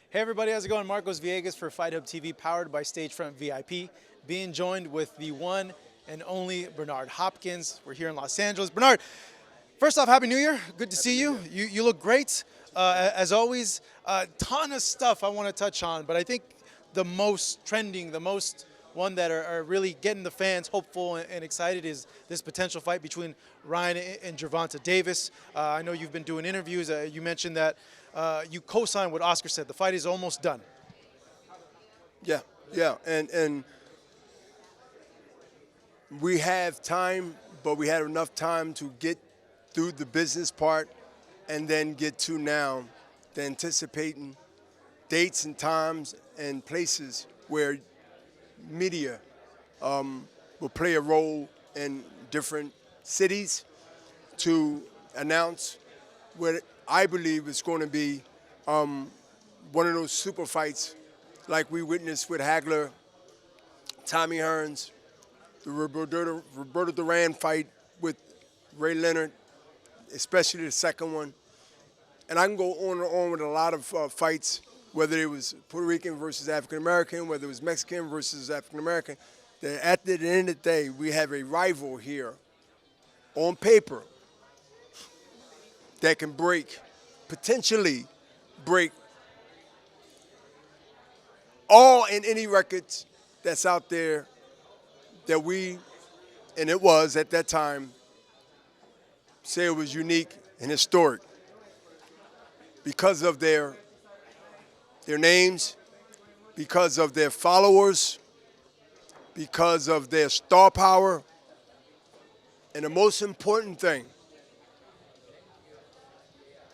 Hey everybody, how's it going? Marcos Villegas for Fight Hub TV, powered by Stagefront VIP. Being joined with the one and only Bernard Hopkins. We're here in Los Angeles. Bernard, first off, Happy New Year. Good to see you. You look great. As always, a ton of stuff I want to touch on, but I think the most trending, the most one that are really getting the fans hopeful and excited is this potential fight between Ryan and Gervonta Davis. I know you've been doing interviews. You mentioned that you co-signed what Oscar said. The fight is almost done. Yeah, and we have time, but we had enough time to get through the business part and then get to now the anticipating dates and times and places where media will play a role in different cities to announce what I believe is going to be one of those super fights like we witnessed with Hagler, Tommy Hearns, the Roberto Duran fight with Ray Leonard, especially the second one. And I can go on and on with a lot of fights, whether it was Puerto Rican versus African American, whether it was Mexican versus African American. That at the end of the day, we have a rival here on paper that can potentially break all and any records that's out there that and it was at that time, say it was unique and historic because of their names, because of their followers, because of their star power, and the most important thing,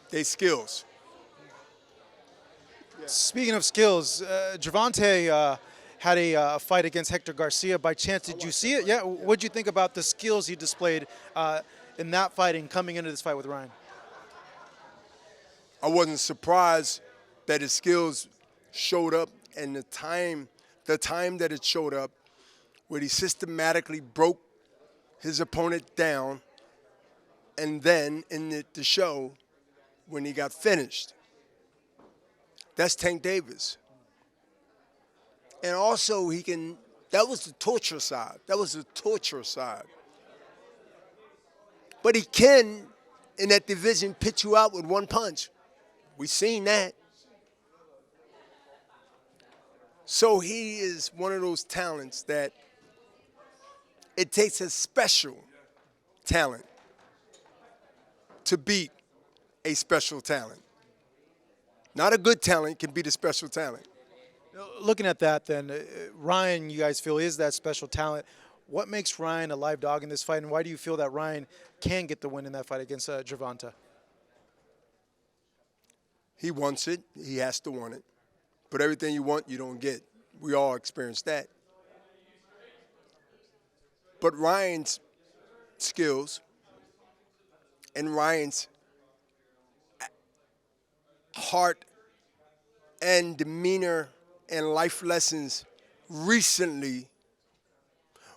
their skills. Speaking of skills, Gervonta had a fight against Hector Garcia. By chance, did you see it? Yeah. What did you think about the skills he displayed in that fight and coming into this fight with Ryan? I wasn't surprised that his skills showed up, and the time that it showed up, where he systematically broke his opponent down, and then in the show, when he got finished. That's Tank Davis. And also that was the torture side. But he can, in that division, pitch you out with one punch. We've seen that. So he is one of those talents that it takes a special talent to beat a special talent. Not a good talent can beat a special talent. Looking at that, then, Ryan, you guys feel, is that special talent. What makes Ryan a live dog in this fight, and why do you feel that Ryan can get the win in that fight against Gervonta? He wants it. He has to want it. But everything you want, you don't get. We all experience that. But Ryan's skills and Ryan's heart and demeanor and life lessons recently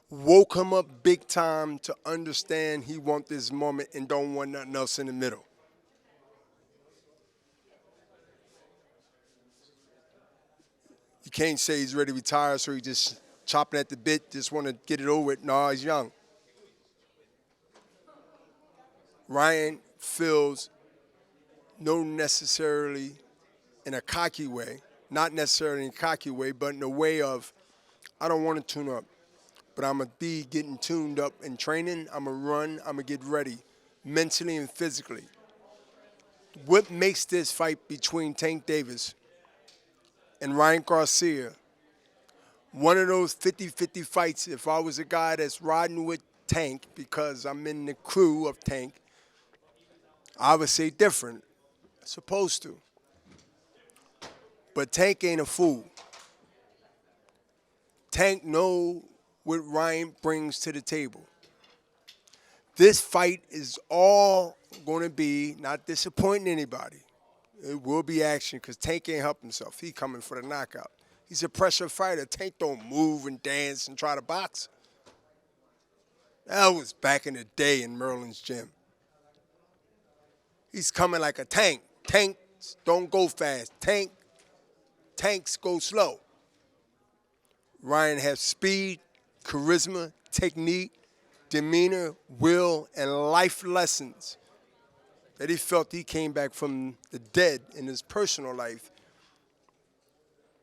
woke him up big time to understand he wants this moment and don't want nothing else in the middle. You can't say he's ready to retire, so he's just chopping at the bit, just want to get it over with. No, he's young. Ryan feels no necessarily in a cocky way, not necessarily in a cocky way, but in a way of, I don't want to tune up, but I'm going to be getting tuned up in training. I'm going to run. I'm going to get ready mentally and physically. What makes this fight between Tank Davis and Ryan Garcia one of those 50-50 fights? If I was a guy that's riding with Tank because I'm in the crew of Tank, I would say different. Supposed to. But Tank ain't a fool. Tank know what Ryan brings to the table. This fight is all going to be not disappointing anybody. It will be action because Tank ain't help himself. He coming for the knockout. He's a pressure fighter. Tank don't move and dance and try to box. That was back in the day in Merlin's gym. He's coming like a tank. Tanks don't go fast. Tank Tanks go slow. Ryan has speed, charisma, technique, demeanor, will, and life lessons that he felt he came back from the dead in his personal life.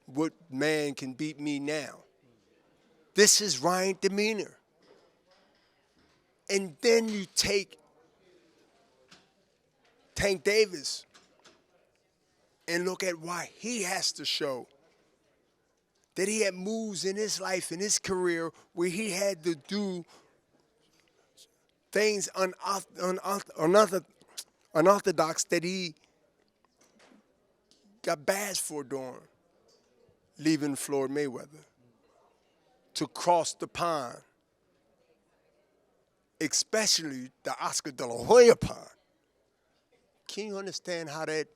What man can beat me now? This is Ryan's demeanor. And then you take Tank Davis and look at why he has to show that he had moves in his life, in his career, where he had to do things unorthodox that he got bashed for doing, leaving Floyd Mayweather, to cross the pond, especially the Oscar de la Hoya pond. Can you understand how the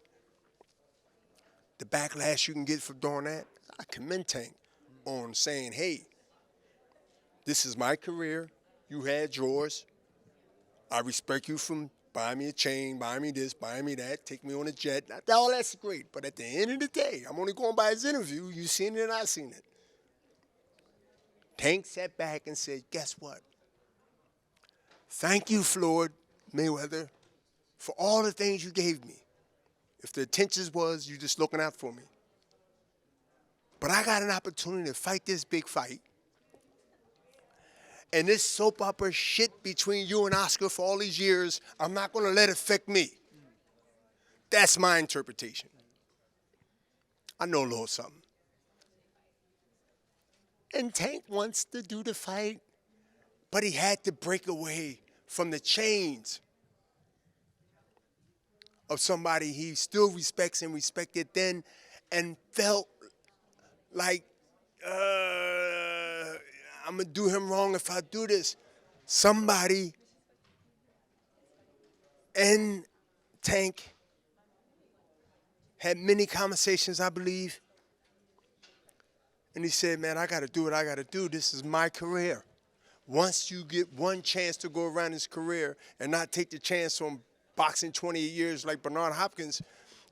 backlash you can get for doing that? I commend Tank on saying, hey, this is my career. You had yours. I respect you from buying me a chain, buying me this, buying me that, take me on a jet. All that's great. But at the end of the day, I'm only going by his interview. You seen it and I seen it. Tank sat back and said, guess what? Thank you, Floyd Mayweather, for all the things you gave me. If the intentions was you just looking out for me. But I got an opportunity to fight this big fight. And this soap opera shit between you and Oscar for all these years, I'm not going to let it affect me. That's my interpretation. I know a little something. And Tank wants to do the fight, but he had to break away from the chains of somebody he still respects and respected then, and felt like, I'm going to do him wrong if I do this. Somebody and Tank had many conversations, I believe, and he said, man, I got to do what I got to do. This is my career. Once you get one chance to go around his career and not take the chance on boxing 28 years like Bernard Hopkins,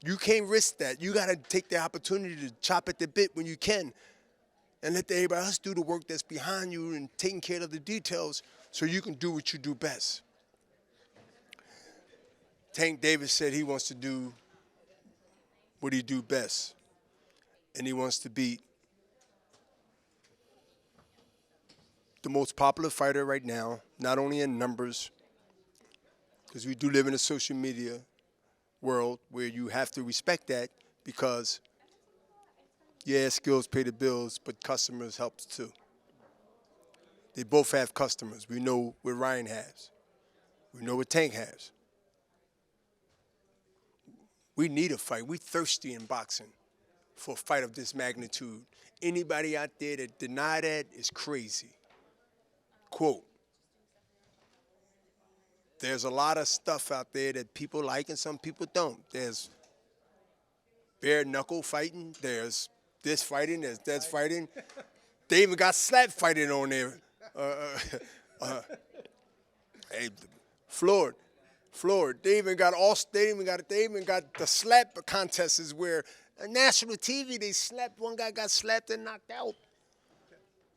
you can't risk that. You got to take the opportunity to chop at the bit when you can and let everybody else do the work that's behind you and taking care of the details so you can do what you do best. Tank Davis said he wants to do what he do best, and he wants to beat the most popular fighter right now, not only in numbers, because we do live in a social media world where you have to respect that because, yeah, skills pay the bills, but customers helps too. They both have customers. We know what Ryan has. We know what Tank has. We need a fight. We're thirsty in boxing for a fight of this magnitude. Anybody out there that deny that is crazy. Quote, there's a lot of stuff out there that people like and some people don't. There's bare knuckle fighting. There's this fighting. There's that fighting. They even got slap fighting on there. Hey, Floyd. They even got the slap contests where on national TV they slapped one guy, got slapped and knocked out.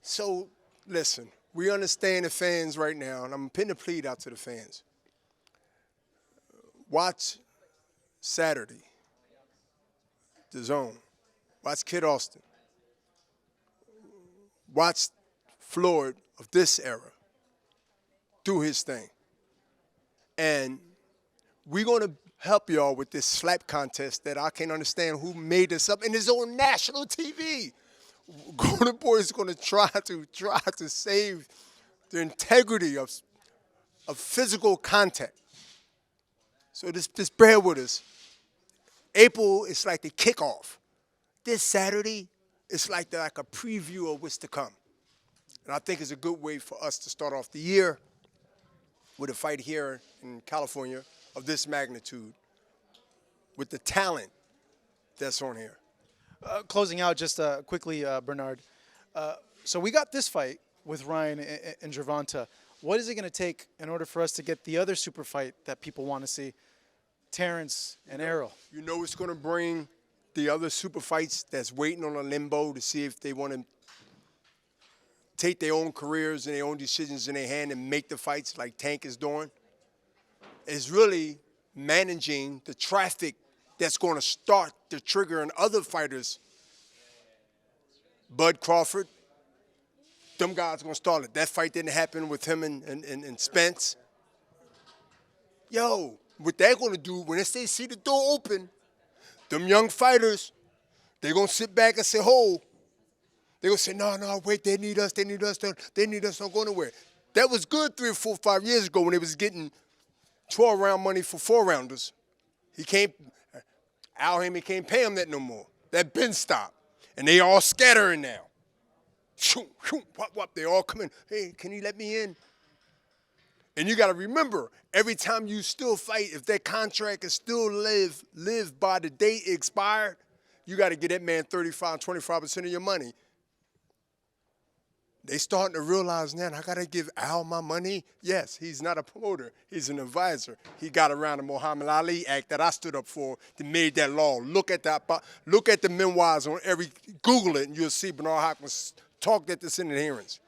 So listen, we understand the fans right now, and I'm putting a plea out to the fans. Watch Saturday, The Zone. Watch Kid Austin. Watch Floyd of this era do his thing. And we're going to help y'all with this slap contest that I can't understand who made this up, and it's on national TV. Golden Boy is going to try to save the integrity of physical contact. So just bear with us. April is like the kickoff. This Saturday is like a preview of what's to come. And I think it's a good way for us to start off the year with a fight here in California of this magnitude with the talent that's on here. Closing out just quickly, Bernard. So we got this fight with Ryan and Gervonta. What is it going to take in order for us to get the other super fight that people want to see, Terrence and Errol? You know it's going to bring the other super fights that's waiting on a limbo to see if they want to take their own careers and their own decisions in their hand and make the fights like Tank is doing, is really managing the traffic that's going to start the trigger in other fighters. Bud Crawford, them guys going to start it. That fight didn't happen with him and Spence. Yo, what they're going to do, when they see the door open, them young fighters, they're going to sit back and say, "Hold." They're going to say, no, wait, they need us, don't go nowhere. That was good 3 or 4, 5 years ago when they was getting 12-round money for 4-rounders. Al Haymon can't pay them that no more. That been stopped. And they all scattering now. Shoot, whop, they all come in. "Hey, can you let me in?" And you got to remember, every time you still fight, if that contract is still live by the date it expired, you got to get that man 35, 25% of your money. They starting to realize now, I got to give Al my money. Yes, he's not a promoter. He's an advisor. He got around the Muhammad Ali Act that I stood up for that made that law. Look at the memoirs on Google it, and you'll see Bernard Hopkins talked at this in adherence.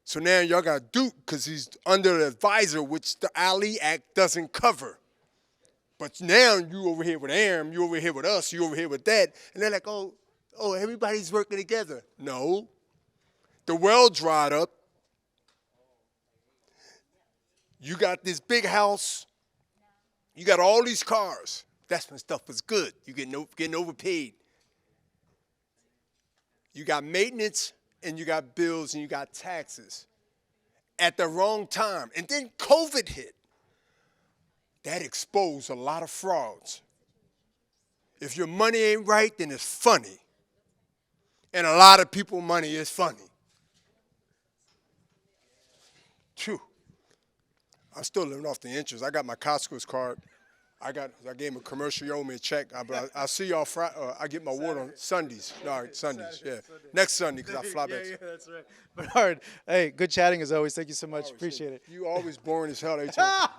So now y'all got Duke because he's under the advisor, which the Ali Act doesn't cover. But now you over here with Aram, you over here with us, you over here with that, and they're like, oh, everybody's working together. No. The well dried up. You got this big house. You got all these cars. That's when stuff was good. You getting overpaid. You got maintenance, and you got bills, and you got taxes at the wrong time. And then COVID hit. That exposed a lot of frauds. If your money ain't right, then it's funny. And a lot of people's money is funny. Phew. I'm still living off the interest. I got my Costco's card. I gave him a commercial. You owe me a check. I'll see y'all Friday. I get my water on Sundays. No, Sundays, yeah. Next Sunday, because I fly back. Yeah, that's right. Bernard, hey, good chatting as always. Thank you so much. Appreciate it. You always boring as hell every time.